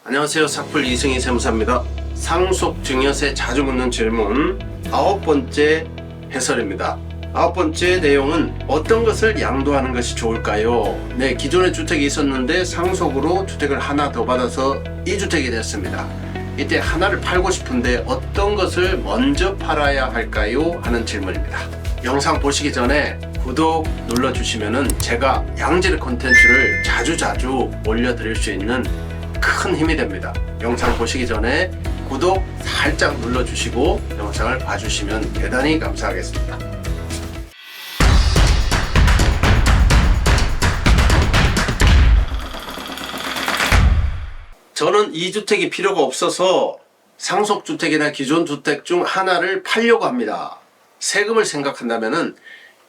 안녕하세요. 삭풀 이승희 세무사입니다. 상속 증여세 자주 묻는 질문 9번째 해설입니다. 9번째 내용은 어떤 것을 양도하는 것이 좋을까요? 네, 기존에 주택이 있었는데 상속으로 주택을 하나 더 받아서 2주택이 됐습니다. 이때 하나를 팔고 싶은데 어떤 것을 먼저 팔아야 할까요? 하는 질문입니다. 영상 보시기 전에 구독 눌러주시면 제가 양질 콘텐츠를 자주 올려드릴 수 있는 큰 힘이 됩니다. 영상 보시기 전에 구독 살짝 눌러주시고 영상을 봐주시면 대단히 감사하겠습니다. 저는 2주택이 필요가 없어서 상속주택이나 기존주택 중 하나를 팔려고 합니다. 세금을 생각한다면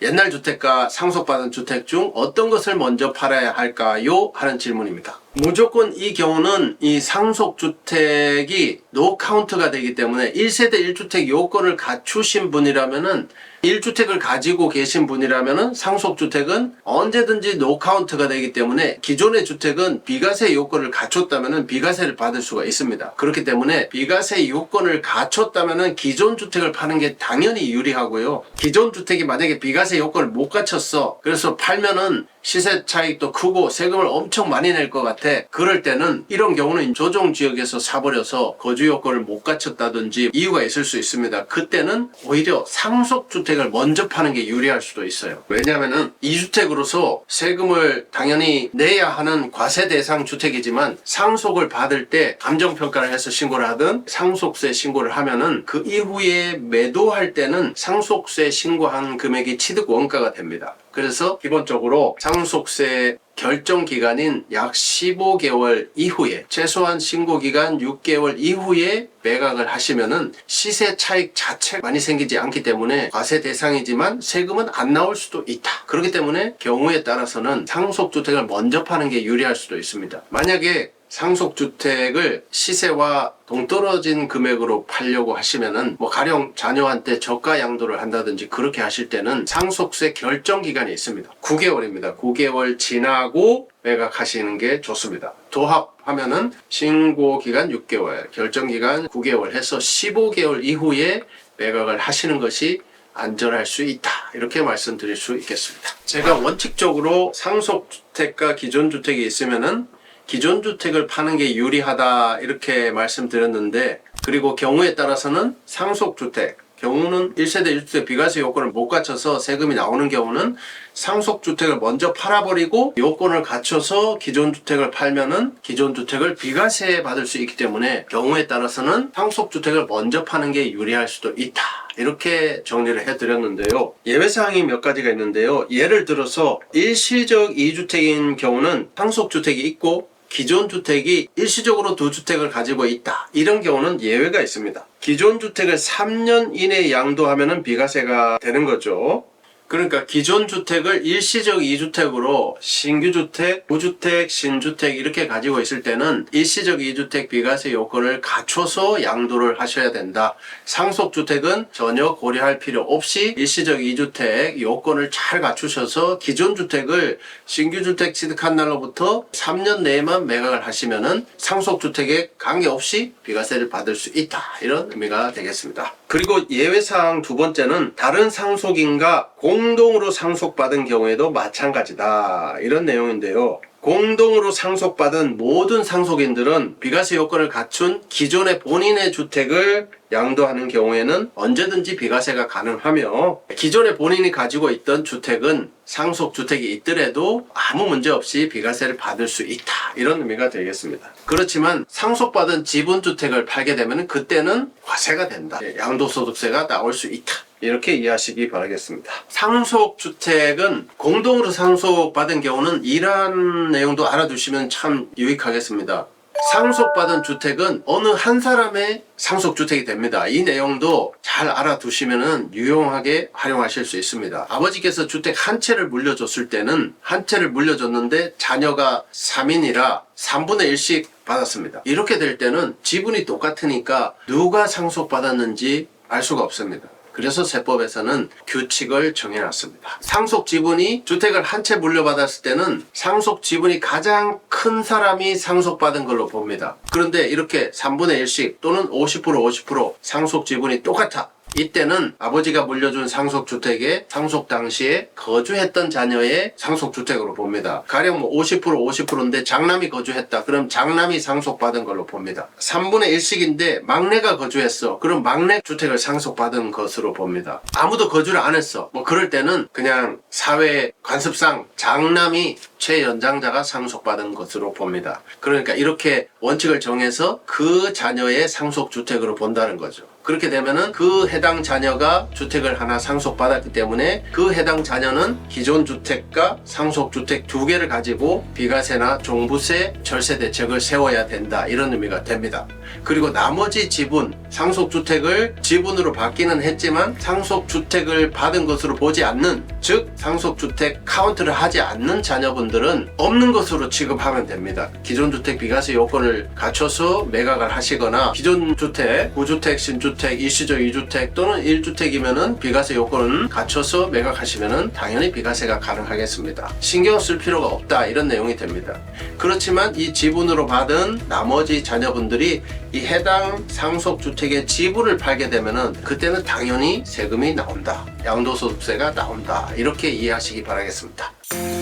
옛날 주택과 상속받은 주택 중 어떤 것을 먼저 팔아야 할까요? 하는 질문입니다. 무조건 이 경우는 이 상속주택이 노카운트가 되기 때문에 1세대 1주택 요건을 갖추신 분이라면은 1주택을 가지고 계신 분이라면은 상속주택은 언제든지 노카운트가 되기 때문에 기존의 주택은 비과세 요건을 갖췄다면은 비과세를 받을 수가 있습니다. 그렇기 때문에 비과세 요건을 갖췄다면은 기존 주택을 파는 게 당연히 유리하고요. 기존 주택이 만약에 비과세 요건을 못 갖췄어. 그래서 팔면은 시세 차익도 크고 세금을 엄청 많이 낼 것 같아. 그럴 때는 이런 경우는 조정지역에서 사버려서 거주 요건을 못 갖췄다든지 이유가 있을 수 있습니다. 그때는 오히려 상속주택을 먼저 파는 게 유리할 수도 있어요. 왜냐하면 2주택으로서 세금을 당연히 내야 하는 과세 대상 주택이지만 상속을 받을 때 감정평가를 해서 신고를 하든 상속세 신고를 하면은 그 이후에 매도할 때는 상속세 신고한 금액이 취득 원가가 됩니다. 그래서 기본적으로 상속세 결정 기간인 약 15개월 이후에 최소한 신고 기간 6개월 이후에 매각을 하시면은 시세 차익 자체가 많이 생기지 않기 때문에 과세 대상이지만 세금은 안 나올 수도 있다. 그렇기 때문에 경우에 따라서는 상속주택을 먼저 파는 게 유리할 수도 있습니다. 만약에 상속주택을 시세와 동떨어진 금액으로 팔려고 하시면은 가령 자녀한테 저가 양도를 한다든지 그렇게 하실 때는 상속세 결정 기간이 있습니다. 9개월입니다. 9개월 지나고 매각하시는 게 좋습니다. 도합하면은 신고 기간 6개월, 결정 기간 9개월 해서 15개월 이후에 매각을 하시는 것이 안전할 수 있다. 이렇게 말씀드릴 수 있겠습니다. 제가 원칙적으로 상속주택과 기존주택이 있으면은 기존 주택을 파는 게 유리하다 이렇게 말씀드렸는데, 그리고 경우에 따라서는 상속주택 경우는 1세대 1주택 비과세 요건을 못 갖춰서 세금이 나오는 경우는 상속주택을 먼저 팔아버리고 요건을 갖춰서 기존 주택을 팔면은 기존 주택을 비과세 받을 수 있기 때문에 경우에 따라서는 상속주택을 먼저 파는 게 유리할 수도 있다. 이렇게 정리를 해드렸는데요. 예외사항이 몇 가지가 있는데요. 예를 들어서 일시적 2주택인 경우는 상속주택이 있고 기존 주택이 일시적으로 2주택을 가지고 있다. 이런 경우는 예외가 있습니다. 기존 주택을 3년 이내에 양도하면 비과세가 되는 거죠. 그러니까 기존 주택을 일시적 2주택으로 신규주택, 무주택, 신주택 이렇게 가지고 있을 때는 일시적 2주택 비과세 요건을 갖춰서 양도를 하셔야 된다. 상속주택은 전혀 고려할 필요 없이 일시적 2주택 요건을 잘 갖추셔서 기존 주택을 신규주택 취득한 날로부터 3년 내에만 매각을 하시면은 상속주택에 관계없이 비과세를 받을 수 있다. 이런 의미가 되겠습니다. 그리고 예외사항 두 번째는 다른 상속인과 공동으로 상속받은 경우에도 마찬가지다. 이런 내용인데요. 공동으로 상속받은 모든 상속인들은 비과세 요건을 갖춘 기존의 본인의 주택을 양도하는 경우에는 언제든지 비과세가 가능하며, 기존에 본인이 가지고 있던 주택은 상속주택이 있더라도 아무 문제 없이 비과세를 받을 수 있다. 이런 의미가 되겠습니다. 그렇지만 상속받은 지분주택을 팔게 되면 그때는 과세가 된다. 양도소득세가 나올 수 있다. 이렇게 이해하시기 바라겠습니다. 상속주택은 공동으로 상속받은 경우는 이러한 내용도 알아두시면 참 유익하겠습니다. 상속받은 주택은 어느 한 사람의 상속주택이 됩니다. 이 내용도 잘 알아두시면 유용하게 활용하실 수 있습니다. 아버지께서 주택 한 채를 물려줬을 때는 한 채를 물려줬는데 자녀가 3인이라 3분의 1씩 받았습니다. 이렇게 될 때는 지분이 똑같으니까 누가 상속받았는지 알 수가 없습니다. 그래서 세법에서는 규칙을 정해놨습니다. 상속 지분이 주택을 한 채 물려받았을 때는 상속 지분이 가장 큰 사람이 상속받은 걸로 봅니다. 그런데 이렇게 3분의 1씩 또는 50% 상속 지분이 똑같아. 이때는 아버지가 물려준 상속주택에 상속 당시에 거주했던 자녀의 상속주택으로 봅니다. 가령 50%인데 장남이 거주했다. 그럼 장남이 상속받은 걸로 봅니다. 3분의 1씩인데 막내가 거주했어. 그럼 막내 주택을 상속받은 것으로 봅니다. 아무도 거주를 안 했어. 그럴 때는 그냥 사회 관습상 장남이 최연장자가 상속받은 것으로 봅니다. 그러니까 이렇게 원칙을 정해서 그 자녀의 상속주택으로 본다는 거죠. 그렇게 되면은 그 해당 자녀가 주택을 하나 상속받았기 때문에 그 해당 자녀는 기존 주택과 상속주택 두 개를 가지고 비과세나 종부세, 절세 대책을 세워야 된다. 이런 의미가 됩니다. 그리고 나머지 지분, 상속주택을 지분으로 받기는 했지만 상속주택을 받은 것으로 보지 않는, 즉 상속주택 카운트를 하지 않는 자녀분들은 없는 것으로 취급하면 됩니다. 기존 주택 비과세 요건을 갖춰서 매각을 하시거나 기존 주택, 구주택, 신주택, 일시적 2주택 또는 1주택이면은 비과세 요건을 갖춰서 매각하시면은 당연히 비과세가 가능하겠습니다. 신경 쓸 필요가 없다, 이런 내용이 됩니다. 그렇지만 이 지분으로 받은 나머지 자녀분들이 이 해당 상속주택의 지분을 팔게 되면은 그때는 당연히 세금이 나온다. 양도소득세가 나온다. 이렇게 이해하시기 바라겠습니다.